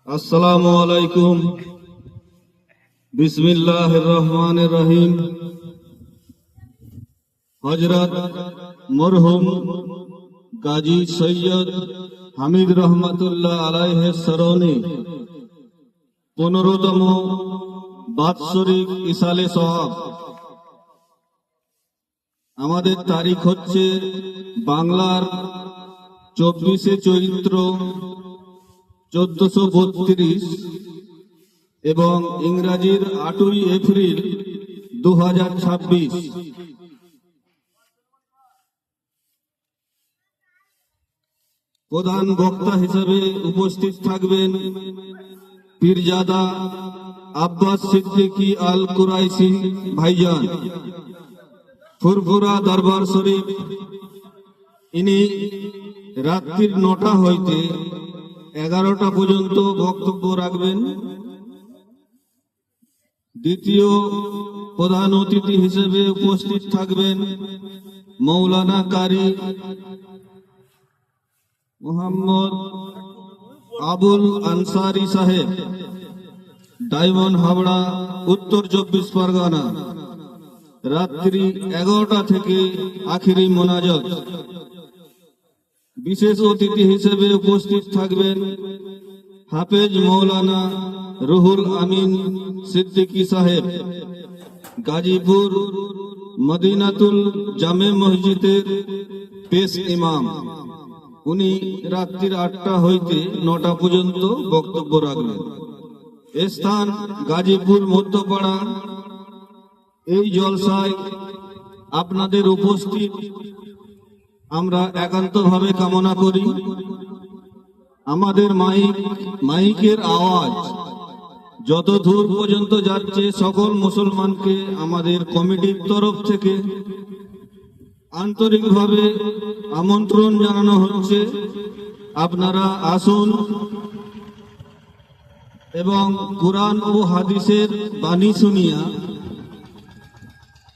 আসসালামু আলাইকুম। বিসমিল্লাহির রহমানির রহিম। হযরত মরহুম গাজী সৈয়দ হামিদ রহমাতুল্লাহ আলাইহির স্মরণে 15তম বাৎসরিক ইসালে সওয়াব। আমাদের তারিখ হচ্ছে বাংলার 24শে চৈত্র 1432 এবং ইংরাজির 8ই এপ্রিল 2026। প্রধান বক্তা হিসেবে উপস্থিত থাকবেন পীরজাদা আব্বাস সিদ্দিকী আল কুরাইশি ভাইজান, ফুরফুরা দরবার শরীফ। ইনি রাত্রির 9টা হইতে 11টা পর্যন্ত বক্তব্য রাখবেন। দ্বিতীয় প্রধান অতিথি হিসেবে উপস্থিত থাকবেন মৌলানা কারি মোহাম্মদ আবুল আনসারি সাহেব, ডায়মন্ড হাবড়া, উত্তর 24 পরগনা। রাত্রি 11টা থেকে আখিরি মোনাজাত। বিশেষ অতিথি হিসেবে উপস্থিত থাকবেন হাফেজ মৌলানা রুহুল আমিন সিদ্দিকী সাহেব, গাজীপুর মদিনাতুল জামে মসজিদের পেশ ইমাম। উনি রাত্রির 8টা হইতে 9টা পর্যন্ত বক্তব্য রাখবেন। স্থান গাজীপুর মধ্যপাড়া। এই জলসায় আপনাদের উপস্থিত আমরা একান্তভাবে কামনা করি। আমাদের মাইকের আওয়াজ যত দূর পর্যন্ত যাচ্ছে, সকল মুসলমানকে আমাদের কমিটির তরফ থেকে আন্তরিকভাবে আমন্ত্রণ জানানো হচ্ছে, আপনারা আসুন এবং কুরআন ও হাদিসের বাণী শুনিয়া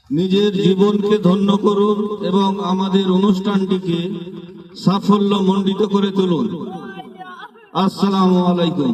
নিজের জীবনকে ধন্য করুন এবং আমাদের অনুষ্ঠানটিকে সাফল্য মণ্ডিত করে তুলুন। আসসালামু আলাইকুম।